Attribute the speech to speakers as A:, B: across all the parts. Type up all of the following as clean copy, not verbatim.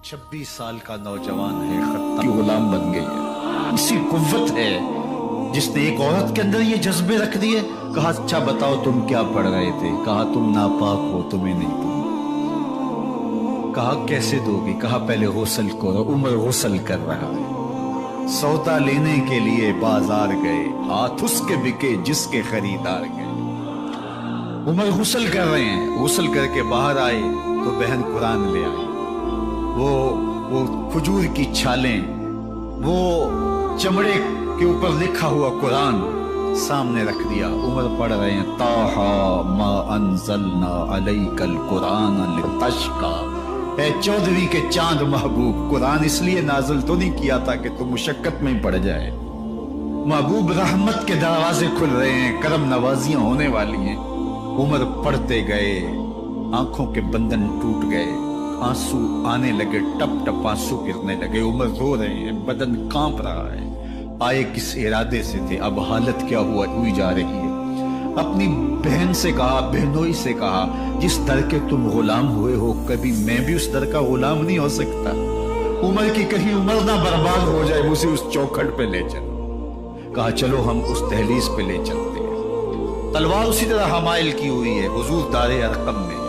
A: 26 साल का नौजवान है, खत्ता की गुलाम बन गई है। इसी कुव्वत है जिसने एक औरत के अंदर ये जज्बे रख दिए। कहा अच्छा बताओ तुम क्या पढ़ रहे थे? कहा तुम नापाक हो, तुम्हें नहीं दूंगा। कहा कैसे दोगी? कहा पहले गुस्ल करो। उमर गुस्ल कर रहा है। सौदा लेने के लिए बाजार गए, हाथ उसके बिके जिसके खरीदार गए। उमर गुस्ल कर रहे हैं। गुस्ल करके बाहर आए तो बहन कुरान ले आई। वो खजूर की छालें, वो चमड़े के ऊपर लिखा हुआ कुरान सामने रख दिया। उमर पढ़ रहे हैं ताहा मा अंज़लना अलैकल कुरान लितश्का। ए 14वीं के चांद महबूब, कुरान इसलिए नाज़िल तो नहीं किया था कि तुम मुशक्कत में ही पड़ जाए। महबूब रहमत के दरवाजे खुल रहे हैं, करम नवाजियां होने वाली हैं। उमर पढ़ते गए, आंखों के बंधन टूट गए, आंसू आने लगे, टप टप आंसू गिरने लगे। उमर रो रहे हैं, बदन कांप रहा है। आए किस इरादे से थे, अब हालत क्या हुई जा रही है। अपनी बहन से कहा, बहनोई से कहा, जिस दर के तुम गुलाम हुए हो, कभी मैं भी उस दर का गुलाम नहीं हो सकता। उमर की कहीं उम्र ना बर्बाद हो जाए, मुझे उस चौखट पे ले चलो। कहा चलो हम उस दहलीज पे ले चलते हैं। तलवार उसी तरह हमाइल की हुई है, हुजूर दारे अरकम में है।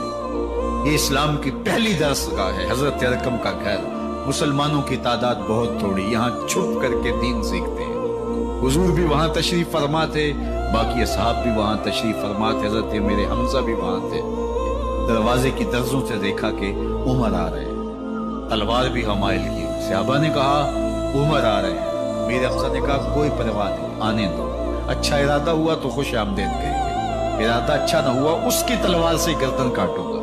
A: ये इस्लाम की पहली दरसगाह है, हजरत अरकम का घर। मुसलमानों की तादाद बहुत थोड़ी, यहाँ छुप करके दीन सीखते हैं। हुजूर भी वहां तशरीफ फरमा थे, बाकी असहाब भी वहां तशरीफ फरमा थे। हजरत मेरे हमजा भी वहां थे। दरवाजे की दर्जों से देखा कि उमर आ रहे हैं, तलवार भी हमाइल की। सहाबा ने कहा उमर आ रहे हैं। मेरे हमजा ने कहा कोई परवाह नहीं, आने दो। अच्छा इरादा हुआ तो खुश आमदेद कहेंगे, इरादा अच्छा ना हुआ उसकी तलवार से गर्दन काटूंगा।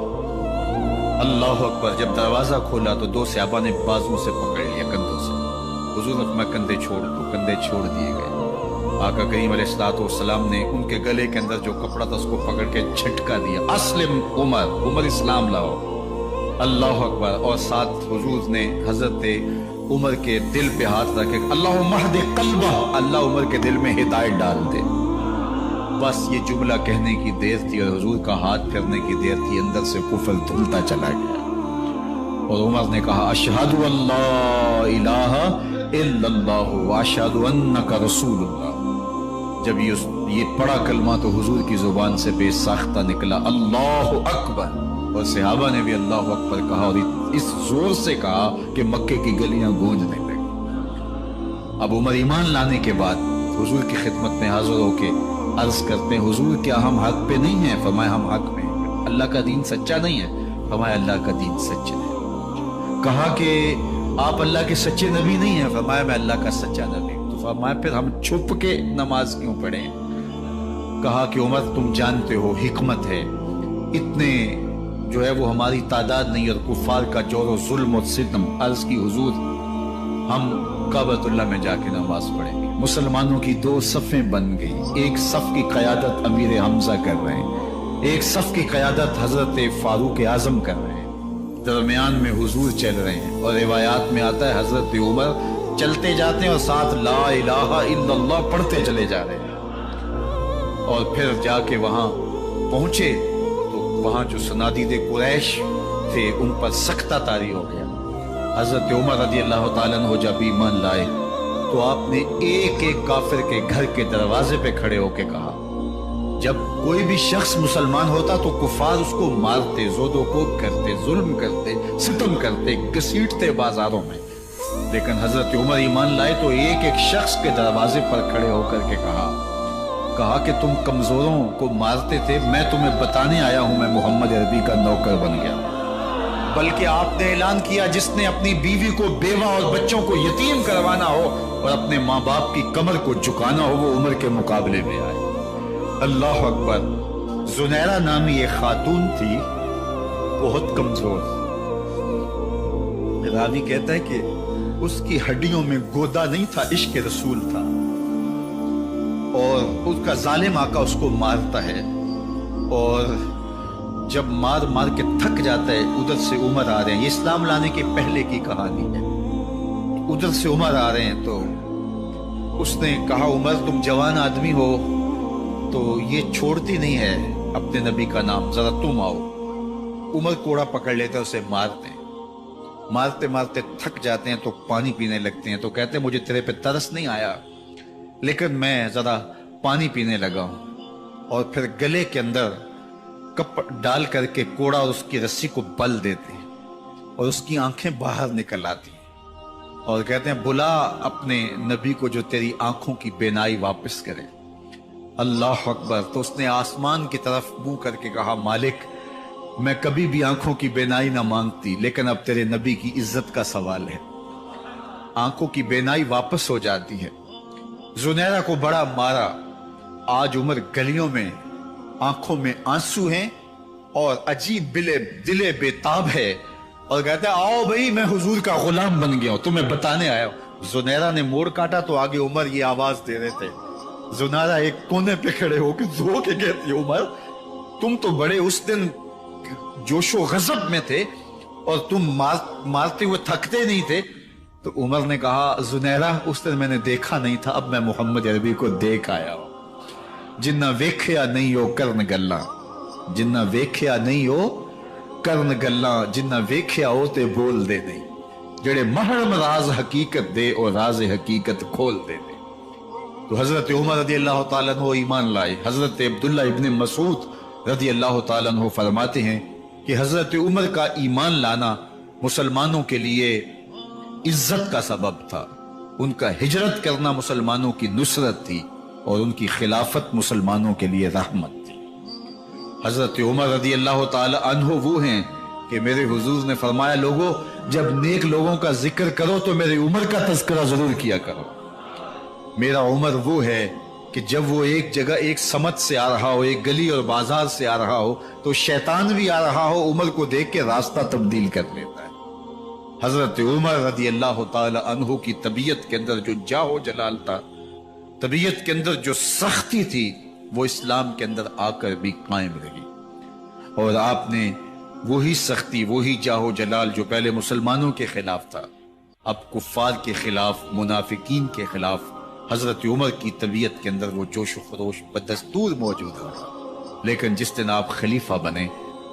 A: अल्लाह अकबर। जब दरवाजा खोला तो दो सहाबा ने बाजू से पकड़ लिया, कंधों से। हुजूर ने मैं कंधे छोड़ दो, कंधे छोड़ दिए गए। आका करीम अलैहिस्सलाम ने उनके गले के अंदर जो कपड़ा था उसको पकड़ के झटका दिया, अस्लिम उमर, उमर इस्लाम लाओ। अल्लाह अकबर। और साथ हुजूर ने हजरत उमर के दिल पे हाथ रखे, अल्लाह महदे कल्बा, अल्लाह उमर के दिल में हिदायत डाल दे। बस ये जुमला कहने की देर थी और हुजूर का हाथ फिरने की देर थी, अंदर से कुफर धुलता चला गया। और उमर ने कहा अशहदु अल्ला इलाहा इल्लल्लाह व अशहदु अन्नका रसूलुल्लाह। जब ये पढ़ा कलमा तो हुजूर की जुबान से बेसाख्ता निकला अल्लाह अकबर। और सहाबा ने भी अल्लाह अकबर कहा, और इस जोर से कहा कि मक्के की गलियां गूंजने लगी। अब उमर ईमान लाने के बाद हुजूर की खिदमत में हाजिर होके अर्ज करते हैं, हुजूर क्या हम हक पे नहीं हैं? फरमाया हम हक में हैं। अल्लाह का दीन सच्चा नहीं है? फरमाया अल्लाह का दीन सच्चा है। कहा कि आप अल्लाह के सच्चे नबी नहीं हैं? फरमाया मैं अल्लाह का सच्चा नबी हूं। तो फरमाया फिर हम छुप के नमाज क्यों पढ़ें? कहा कि उमर तुम जानते हो हिकमत है, इतने जो है वो हमारी तादाद नहीं, और कुफार का जोर और जुल्म और सितम। अर्ज की हुजूर हम काबतुल्लाह में जाके नमाज पढ़ेंगे। मुसलमानों की दो सफ़ें बन गई। एक सफ़ की क़यादत अमीर हमजा कर रहे हैं, एक सफ़ की क़यादत हजरत फारूक आज़म कर रहे हैं। दरमियान में हुजूर चल रहे हैं, और रिवायात में आता है हजरत उमर चलते जाते हैं और साथ ला इलाहा इल्लल्लाह पढ़ते चले जा रहे हैं। और फिर जाके वहां पहुंचे तो वहां जो सनादीदे कुरैश थे उन पर सख्ता तारी हो गया। हजरत उमर रज़ी अल्लाह ताला अन्हु जब ईमान लाए तो आपने एक एक काफिर के घर के दरवाजे पे खड़े होके कहा, जब कोई भी शख्स मुसलमान होता तो कुफार उसको मारते, ज़ोदोकोब करते, जुल्म करते, सितम करते, घसीटते बाजारों में। लेकिन हजरत उमर ईमान लाए तो एक एक शख्स के दरवाजे पर खड़े होकर के कहा कि तुम कमजोरों को मारते थे, मैं तुम्हें बताने आया हूं मैं मोहम्मद अरबी का नौकर बन गया। बल्कि आपने ऐलान किया जिसने अपनी बीवी को, बेवा और बच्चों को यतीम करवाना हो और अपने माँ बाप की कमर को झुकाना हो, वो उमर के मुकाबले में आए। अल्लाह अकबर। जुनैरा नामी एक खातून थी, बहुत कमजोर। रावी कहता है कि उसकी हड्डियों में गोदा नहीं था, इश्क रसूल था। और उसका जालिम आका उसको मारता है, और जब मार मार के थक जाता है, उधर से उमर आ रहे हैं। ये इस्लाम लाने के पहले की कहानी है। उधर से उमर आ रहे हैं तो उसने कहा उमर तुम जवान आदमी हो तो ये छोड़ती नहीं है अपने नबी का नाम, जरा तुम आओ। उमर कोड़ा पकड़ लेते, उसे मारते हैं। مارتے مارتے تھک جاتے ہیں تو پانی پینے لگتے ہیں، تو کہتے ہیں مجھے تیرے پہ ترس نہیں آیا، لیکن میں ذرا پانی پینے لگا ہوں، اور پھر گلے کے اندر کپ ڈال کر کے کوڑا اور اس کی رسی کو بل دیتے ہیں اور اس کی آنکھیں باہر نکل آتی ہیں، اور کہتے ہیں بلا اپنے نبی کو جو تیری آنکھوں کی بینائی واپس کرے۔ اللہ اکبر! تو اس نے آسمان کی طرف منہ کر کے کہا مالک میں کبھی بھی آنکھوں کی بینائی نہ مانگتی، لیکن اب تیرے نبی کی عزت کا سوال ہے۔ آنکھوں کی بینائی واپس ہو جاتی ہے۔ زنیرہ کو بڑا مارا، آج عمر گلیوں میں آنکھوں میں آنسو ہیں اور عجیب دلے بےتاب ہے، اور کہتا ہے آؤ بھئی میں حضور کا غلام بن گیا ہوں، تمہیں بتانے آیا ہوں۔ زنیرہ نے موڑ کاٹا تو آگے عمر یہ آواز دے رہے تھے۔ زنیرہ ایک کونے پہ کھڑے ہو کے رو کے کہتی ہے عمر تم تو بڑے اس دن جوش و غضب میں تھے اور تم مارتے ہوئے تھکتے نہیں تھے۔ تو عمر نے کہا زنیرہ اس دن میں نے دیکھا نہیں تھا، اب میں محمد عربی کو دیکھ آیا ہوں۔ جنہ ویکھیا نہیں ہو کرن گلاں، جنہ ویکھیا نہیں ہو کرن گلاں، جنہ ویکھیا ہو تے بول دے نہیں، جڑے محرم راز حقیقت دے اور راز حقیقت کھول دے نہیں۔ تو حضرت عمر رضی اللہ تعالیٰ عنہ ایمان لائے۔ حضرت عبداللہ ابن مسعود رضی اللہ تعالیٰ عنہ فرماتے ہیں کہ حضرت عمر کا ایمان لانا مسلمانوں کے لیے عزت کا سبب تھا، ان کا ہجرت کرنا مسلمانوں کی نصرت تھی، اور ان کی خلافت مسلمانوں کے لیے رحمت تھی۔ حضرت عمر رضی اللہ تعالی عنہ وہ ہیں کہ میرے حضور نے فرمایا لوگوں جب نیک لوگوں کا ذکر کرو تو میرے عمر کا تذکرہ ضرور کیا کرو۔ میرا عمر وہ ہے کہ جب وہ ایک جگہ ایک سمت سے آ رہا ہو، ایک گلی اور بازار سے آ رہا ہو، تو شیطان بھی آ رہا ہو عمر کو دیکھ کے راستہ تبدیل کر لیتا ہے۔ حضرت عمر رضی اللہ تعالی عنہ کی طبیعت کے اندر جو جاہ و جلال تھا، طبیعت کے اندر جو سختی تھی، وہ اسلام کے اندر آ کر بھی قائم رہی، اور آپ نے وہی سختی، وہی جاہ و جلال جو پہلے مسلمانوں کے خلاف تھا، اب کفار کے خلاف، منافقین کے خلاف، حضرت عمر کی طبیعت کے اندر وہ جوش و خروش بدستور موجود ہے۔ لیکن جس دن آپ خلیفہ بنے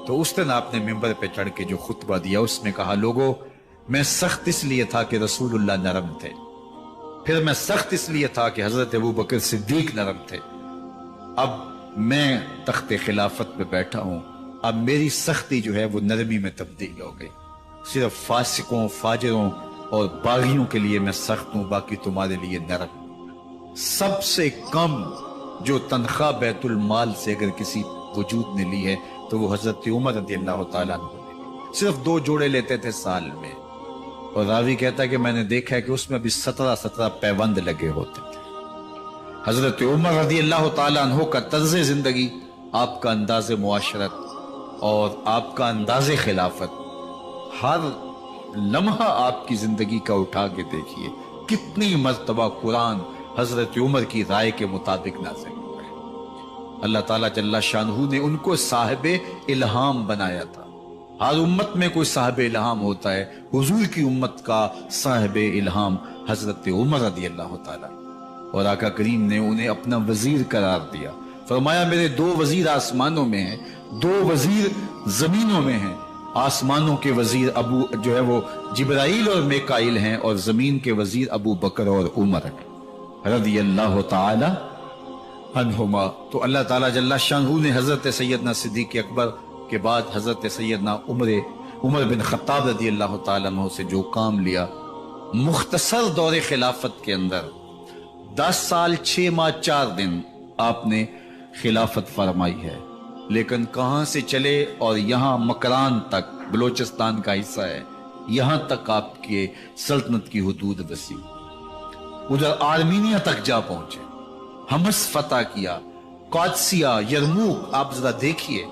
A: تو اس دن آپ نے ممبر پہ چڑھ کے جو خطبہ دیا اس میں کہا لوگوں میں سخت اس لیے تھا کہ رسول اللہ نرم تھے، پھر میں سخت اس لیے تھا کہ حضرت ابوبکر صدیق نرم تھے، اب میں تخت خلافت پہ بیٹھا ہوں، اب میری سختی جو ہے وہ نرمی میں تبدیل ہو گئی، صرف فاسقوں، فاجروں اور باغیوں کے لیے میں سخت ہوں، باقی تمہارے لیے نرم۔ سب سے کم جو تنخواہ بیت المال سے اگر کسی وجود نے لی ہے تو وہ حضرت عمر رضی اللہ تعالیٰ عنہ نے صرف 2 جوڑے لیتے تھے سال میں، اور راوی کہتا ہے کہ میں نے دیکھا ہے کہ اس میں بھی 17 پیوند لگے ہوتے تھے۔ حضرت عمر رضی اللہ تعالیٰ عنہ کا طرز زندگی، آپ کا انداز معاشرت اور آپ کا انداز خلافت، ہر لمحہ آپ کی زندگی کا اٹھا کے دیکھیے کتنی مرتبہ قرآن حضرت عمر کی رائے کے مطابق نازل ہوا ہے۔ اللہ تعالیٰ جل شانہ نے ان کو صاحب الہام بنایا تھا۔ ہر امت میں کوئی صاحب الہام ہوتا ہے، حضور کی امت کا صاحب الہام حضرت عمر رضی اللہ تعالیٰ، اور آقا کریم نے انہیں اپنا وزیر قرار دیا، فرمایا میرے 2 وزیر آسمانوں میں ہیں، 2 وزیر زمینوں میں ہیں، آسمانوں کے وزیر جو ہے وہ جبرائیل اور میکائیل ہیں، اور زمین کے وزیر ابو بکر اور عمر رضی اللہ تعالی عنہما۔ تو اللہ تعالیٰ جل شانہ نے حضرت سیدنا صدیق اکبر کے بعد حضرت سیدنا عمر بن خطاب رضی اللہ تعالیٰ عنہ سے جو کام لیا، مختصر دور خلافت کے اندر 10 سال 6 ماہ 4 دن آپ نے خلافت فرمائی ہے، لیکن کہاں سے چلے اور یہاں مکران تک، بلوچستان کا حصہ ہے، یہاں تک آپ کے سلطنت کی حدود وسیع، ادھر آرمینیا تک جا پہنچے، حمص فتح کیا، قادسیہ، یرموک، آپ ذرا دیکھیے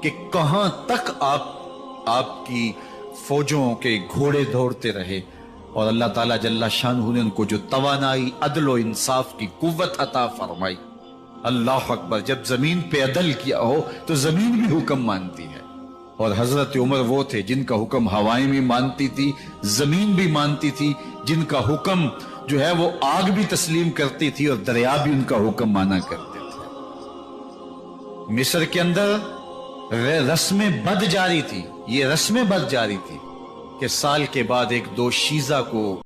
A: کہ کہاں تک آپ کی فوجوں کے گھوڑے دوڑتے رہے، اور اللہ تعالیٰ جل شانہ نے ان کو جو توانائی، عدل و انصاف کی قوت عطا فرمائی۔ اللہ اکبر! جب زمین پہ عدل کیا ہو تو زمین بھی حکم مانتی ہے، اور حضرت عمر وہ تھے جن کا حکم ہوائیں بھی مانتی تھی، زمین بھی مانتی تھی، جن کا حکم جو ہے وہ آگ بھی تسلیم کرتی تھی اور دریا بھی ان کا حکم مانا کرتے تھے۔ مصر کے اندر رسم بد جاری تھی، یہ رسم بد جاری تھی کہ سال کے بعد ایک دوشیزہ کو